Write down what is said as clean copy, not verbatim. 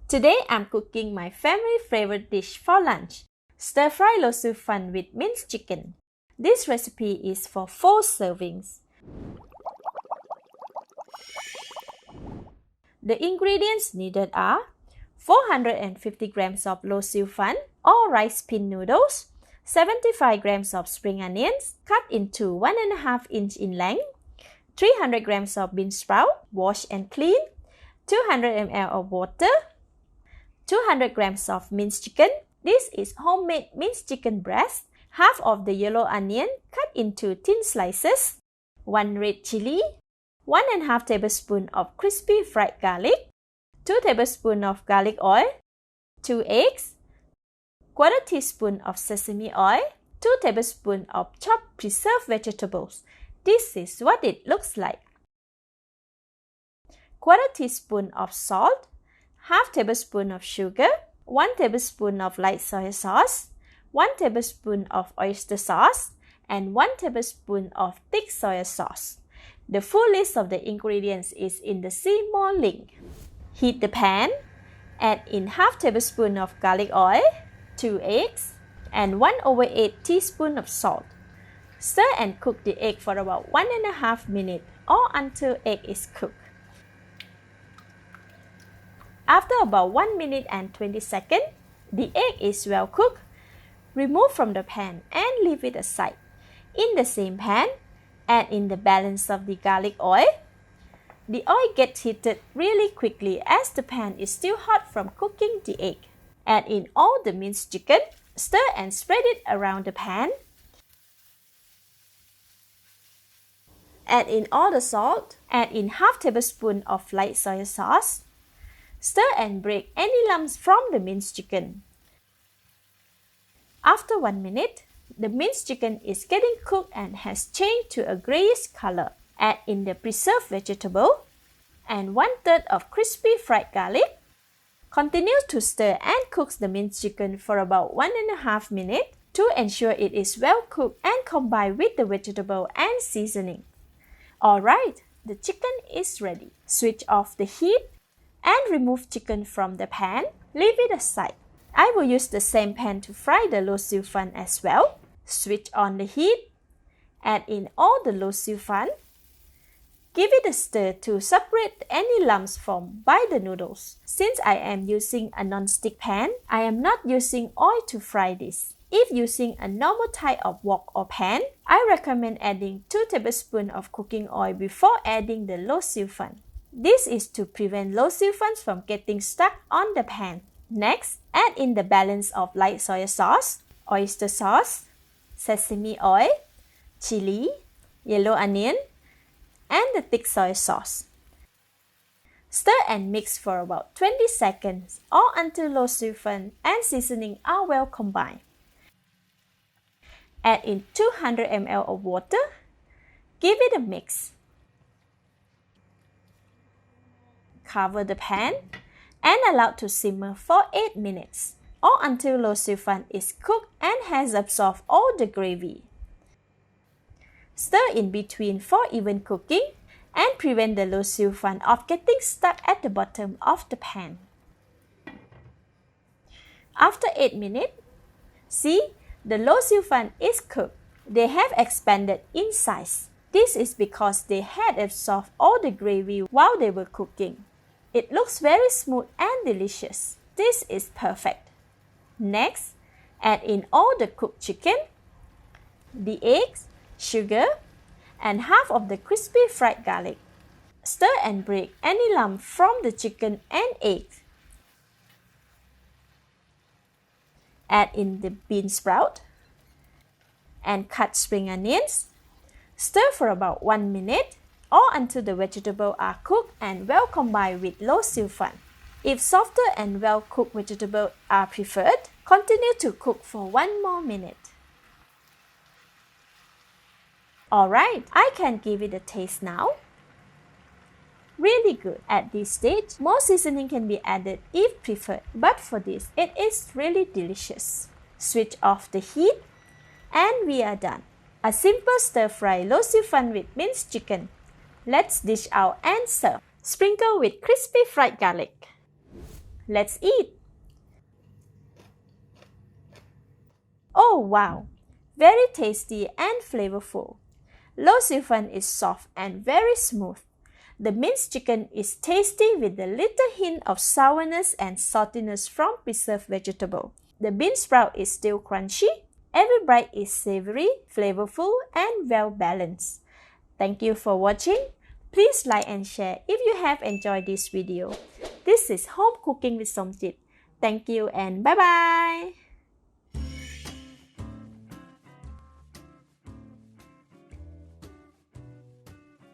Today I'm cooking my family favorite dish for lunch, stir-fry Loh See Fun with minced chicken. This recipe is for 4 servings. The ingredients needed are 450 grams of Loh See Fun or rice pin noodles, 75 grams of spring onions cut into 1.5 inch in length, 300 grams of bean sprout washed and clean, 200 ml of water, 200 grams of minced chicken. This is homemade minced chicken breast, half of the yellow onion cut into thin slices, 1 red chili, 1.5 tablespoons of crispy fried garlic, 2 tablespoons of garlic oil, 2 eggs, 1/4 teaspoon of sesame oil, 2 tablespoons of chopped preserved vegetables. This is what it looks like. 1/4 teaspoon of salt, half tablespoon of sugar, 1 tablespoon of light soy sauce, 1 tablespoon of oyster sauce, and 1 tablespoon of thick soy sauce. The full list of the ingredients is in the See More link. Heat the pan, add in half tablespoon of garlic oil, 2 eggs, and 1/8 teaspoon of salt. Stir and cook the egg for about 1.5 minutes or until egg is cooked. After about 1 minute and 20 seconds, the egg is well cooked. Remove from the pan and leave it aside. In the same pan, add in the balance of the garlic oil. The oil gets heated really quickly as the pan is still hot from cooking the egg. Add in all the minced chicken, stir and spread it around the pan. Add in all the salt, add in half tablespoon of light soy sauce. Stir and break any lumps from the minced chicken. After 1 minute, the minced chicken is getting cooked and has changed to a grayish color. Add in the preserved vegetable and 1/3 of crispy fried garlic. Continue to stir and cook the minced chicken for about 1.5 minutes to ensure it is well cooked and combined with the vegetable and seasoning. Alright, the chicken is ready. Switch off the heat and remove chicken from the pan. Leave it aside. I will use the same pan to fry the Loh See Fun as well. Switch on the heat. Add in all the Loh See Fun. Give it a stir to separate any lumps formed by the noodles. Since I am using a non-stick pan, I am not using oil to fry this. If using a normal type of wok or pan, I recommend adding 2 tablespoons of cooking oil before adding the Loh See Fun. This is to prevent Loh See Fun from getting stuck on the pan. Next, add in the balance of light soy sauce, oyster sauce, sesame oil, chili, yellow onion, and the thick soy sauce. Stir and mix for about 20 seconds or until Loh See Fun and seasoning are well combined. Add in 200 ml of water. Give it a mix. Cover the pan and allow to simmer for 8 minutes or until Loh See Fun is cooked and has absorbed all the gravy. Stir in between for even cooking and prevent the Loh See Fun of getting stuck at the bottom of the pan. After 8 minutes, see, the Loh See Fun is cooked. They have expanded in size. This is because they had absorbed all the gravy while they were cooking. It looks very smooth and delicious. This is perfect. Next, add in all the cooked chicken, the eggs, sugar, and half of the crispy fried garlic. Stir and break any lump from the chicken and eggs. Add in the bean sprout and cut spring onions. Stir for about 1 minute or until the vegetables are cooked and well combined with Loh See Fun. If softer and well-cooked vegetables are preferred, continue to cook for 1 more minute. Alright, I can give it a taste now. Really good. At this stage, more seasoning can be added if preferred, but for this, it is really delicious. Switch off the heat and we are done. A simple stir-fry Loh See Fun with minced chicken. Let's dish out and serve. Sprinkle with crispy fried garlic. Let's eat! Oh wow! Very tasty and flavorful. Loh See Fun is soft and very smooth. The minced chicken is tasty with a little hint of sourness and saltiness from preserved vegetable. The bean sprout is still crunchy. Every bite is savory, flavorful, and well balanced. Thank you for watching. Please like and share if you have enjoyed this video. This is Home Cooking with Somjit. Thank you and bye-bye.